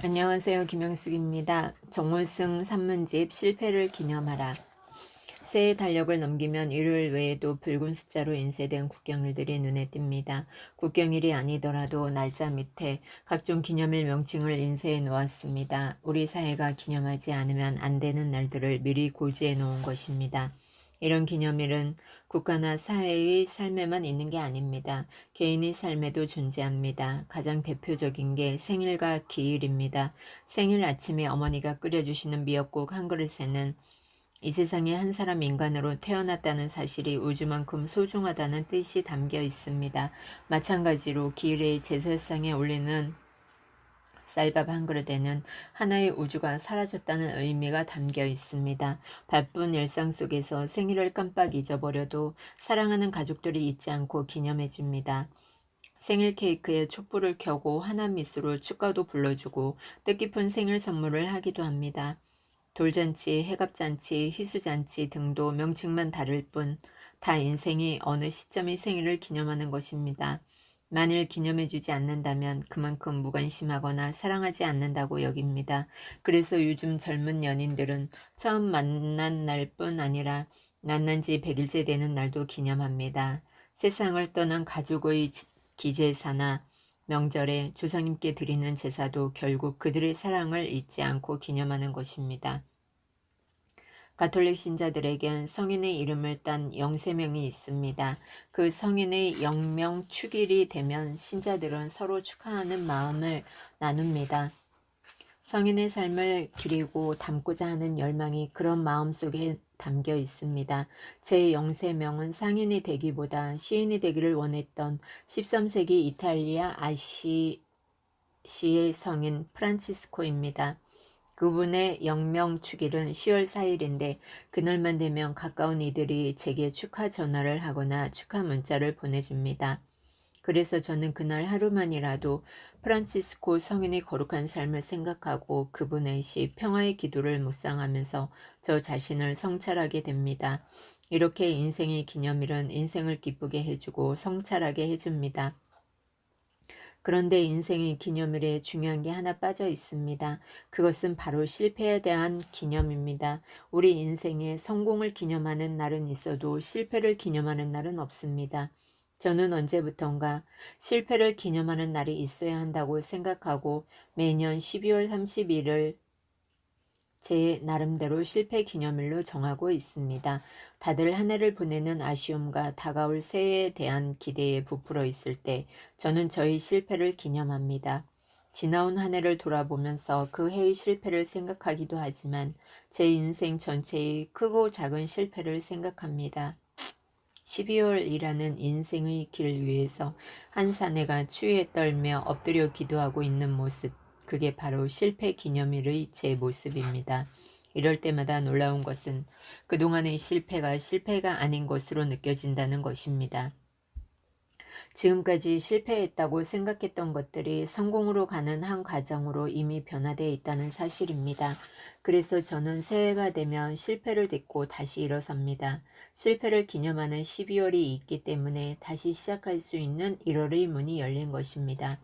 안녕하세요. 김영숙입니다. 정원승 산문집 실패를 기념하라. 새해 달력을 넘기면 일요일 외에도 붉은 숫자로 인쇄된 국경일들이 눈에 띕니다. 국경일이 아니더라도 날짜 밑에 각종 기념일 명칭을 인쇄해 놓았습니다. 우리 사회가 기념하지 않으면 안 되는 날들을 미리 고지해 놓은 것입니다. 이런 기념일은 국가나 사회의 삶에만 있는 게 아닙니다. 개인의 삶에도 존재합니다. 가장 대표적인 게 생일과 기일입니다. 생일 아침에 어머니가 끓여주시는 미역국 한 그릇에는 이 세상에 한 사람 인간으로 태어났다는 사실이 우주만큼 소중하다는 뜻이 담겨 있습니다. 마찬가지로 기일의 제사상에 올리는 쌀밥 한 그릇에는 하나의 우주가 사라졌다는 의미가 담겨 있습니다. 바쁜 일상 속에서 생일을 깜빡 잊어버려도 사랑하는 가족들이 잊지 않고 기념해줍니다. 생일 케이크에 촛불을 켜고 환한 미소로 축가도 불러주고 뜻깊은 생일 선물을 하기도 합니다. 돌잔치, 해갑잔치, 희수잔치 등도 명칭만 다를 뿐 다 인생이 어느 시점의 생일을 기념하는 것입니다. 만일 기념해주지 않는다면 그만큼 무관심하거나 사랑하지 않는다고 여깁니다. 그래서 요즘 젊은 연인들은 처음 만난 날뿐 아니라 만난 지 100일째 되는 날도 기념합니다. 세상을 떠난 가족의 기제사나 명절에 조상님께 드리는 제사도 결국 그들의 사랑을 잊지 않고 기념하는 것입니다. 가톨릭 신자들에겐 성인의 이름을 딴 영세명이 있습니다. 그 성인의 영명 축일이 되면 신자들은 서로 축하하는 마음을 나눕니다. 성인의 삶을 기리고 담고자 하는 열망이 그런 마음 속에 담겨 있습니다. 제 영세명은 상인이 되기보다 시인이 되기를 원했던 13세기 이탈리아 아시시의 성인 프란치스코입니다. 그분의 영명 축일은 10월 4일인데 그날만 되면 가까운 이들이 제게 축하 전화를 하거나 축하 문자를 보내줍니다. 그래서 저는 그날 하루만이라도 프란치스코 성인의 거룩한 삶을 생각하고 그분의 시 평화의 기도를 묵상하면서 저 자신을 성찰하게 됩니다. 이렇게 인생의 기념일은 인생을 기쁘게 해주고 성찰하게 해줍니다. 그런데 인생의 기념일에 중요한 게 하나 빠져 있습니다. 그것은 바로 실패에 대한 기념입니다. 우리 인생에 성공을 기념하는 날은 있어도 실패를 기념하는 날은 없습니다. 저는 언제부턴가 실패를 기념하는 날이 있어야 한다고 생각하고 매년 12월 30일을 제 나름대로 실패 기념일로 정하고 있습니다. 다들 한 해를 보내는 아쉬움과 다가올 새해에 대한 기대에 부풀어 있을 때 저는 저희 실패를 기념합니다. 지나온 한 해를 돌아보면서 그 해의 실패를 생각하기도 하지만 제 인생 전체의 크고 작은 실패를 생각합니다. 12월이라는 인생의 길 위에서 한 사내가 추위에 떨며 엎드려 기도하고 있는 모습, 그게 바로 실패 기념일의 제 모습입니다. 이럴 때마다 놀라운 것은 그동안의 실패가 실패가 아닌 것으로 느껴진다는 것입니다. 지금까지 실패했다고 생각했던 것들이 성공으로 가는 한 과정으로 이미 변화되어 있다는 사실입니다. 그래서 저는 새해가 되면 실패를 딛고 다시 일어섭니다. 실패를 기념하는 12월이 있기 때문에 다시 시작할 수 있는 1월의 문이 열린 것입니다.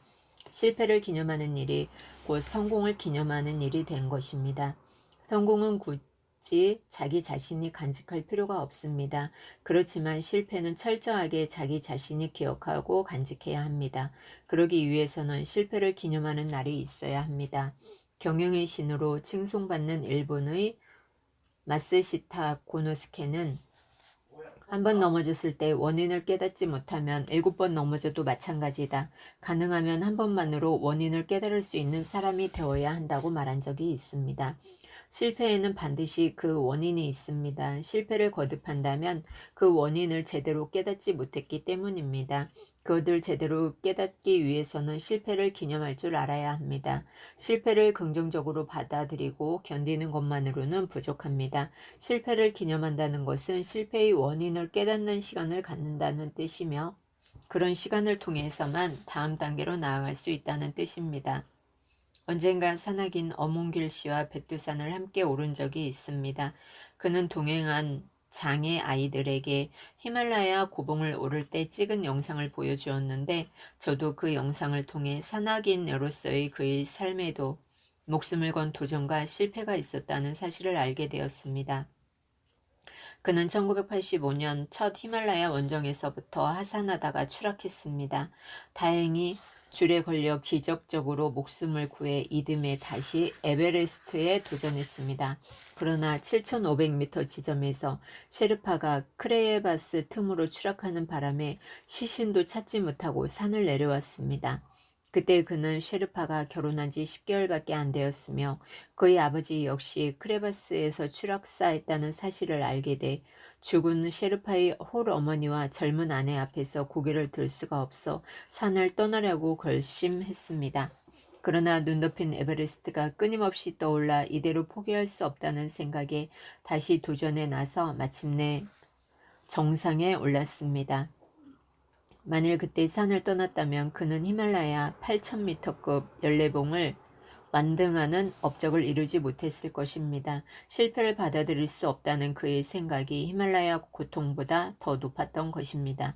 실패를 기념하는 일이 곧 성공을 기념하는 일이 된 것입니다. 성공은 굳이 자기 자신이 간직할 필요가 없습니다. 그렇지만 실패는 철저하게 자기 자신이 기억하고 간직해야 합니다. 그러기 위해서는 실패를 기념하는 날이 있어야 합니다. 경영의 신으로 칭송받는 일본의 마쓰시타 고노스케는 한 번 넘어졌을 때 원인을 깨닫지 못하면 7번 넘어져도 마찬가지다. 가능하면 한 번만으로 원인을 깨달을 수 있는 사람이 되어야 한다고 말한 적이 있습니다. 실패에는 반드시 그 원인이 있습니다. 실패를 거듭한다면 그 원인을 제대로 깨닫지 못했기 때문입니다. 그것을 제대로 깨닫기 위해서는 실패를 기념할 줄 알아야 합니다. 실패를 긍정적으로 받아들이고 견디는 것만으로는 부족합니다. 실패를 기념한다는 것은 실패의 원인을 깨닫는 시간을 갖는다는 뜻이며 그런 시간을 통해서만 다음 단계로 나아갈 수 있다는 뜻입니다. 언젠가 산악인 어몽길 씨와 백두산을 함께 오른 적이 있습니다. 그는 동행한 장애 아이들에게 히말라야 고봉을 오를 때 찍은 영상을 보여주었는데 저도 그 영상을 통해 산악인으로서의 그의 삶에도 목숨을 건 도전과 실패가 있었다는 사실을 알게 되었습니다. 그는 1985년 첫 히말라야 원정에서부터 하산하다가 추락했습니다. 다행히 줄에 걸려 기적적으로 목숨을 구해 이듬해 다시 에베레스트에 도전했습니다. 그러나 7,500m 지점에서 셰르파가 크레예바스 틈으로 추락하는 바람에 시신도 찾지 못하고 산을 내려왔습니다. 그때 그는 셰르파가 결혼한 지 10개월밖에 안 되었으며 그의 아버지 역시 크레바스에서 추락사했다는 사실을 알게 돼 죽은 셰르파의 홀 어머니와 젊은 아내 앞에서 고개를 들 수가 없어 산을 떠나려고 결심했습니다. 그러나 눈 덮인 에베레스트가 끊임없이 떠올라 이대로 포기할 수 없다는 생각에 다시 도전에 나서 마침내 정상에 올랐습니다. 만일 그때 산을 떠났다면 그는 히말라야 8,000m급 연례봉을 완등하는 업적을 이루지 못했을 것입니다. 실패를 받아들일 수 없다는 그의 생각이 히말라야 고통보다 더 높았던 것입니다.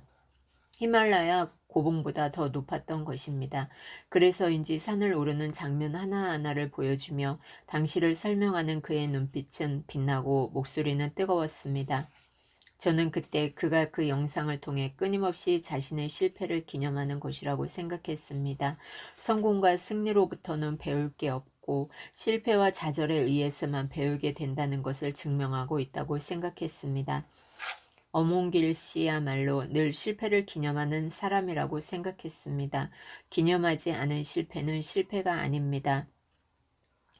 히말라야 고봉보다 더 높았던 것입니다. 그래서인지 산을 오르는 장면 하나하나를 보여주며 당시를 설명하는 그의 눈빛은 빛나고 목소리는 뜨거웠습니다. 저는 그때 그가 그 영상을 통해 끊임없이 자신의 실패를 기념하는 것이라고 생각했습니다. 성공과 승리로부터는 배울 게 없고 실패와 좌절에 의해서만 배우게 된다는 것을 증명하고 있다고 생각했습니다. 어몽길 씨야말로 늘 실패를 기념하는 사람이라고 생각했습니다. 기념하지 않은 실패는 실패가 아닙니다.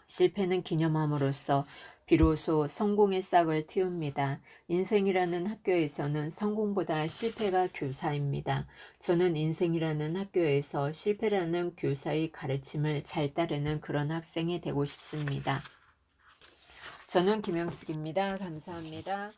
실패는 기념함으로써 비로소 성공의 싹을 틔웁니다. 인생이라는 학교에서는 성공보다 실패가 교사입니다. 저는 인생이라는 학교에서 실패라는 교사의 가르침을 잘 따르는 그런 학생이 되고 싶습니다. 저는 김영숙입니다. 감사합니다.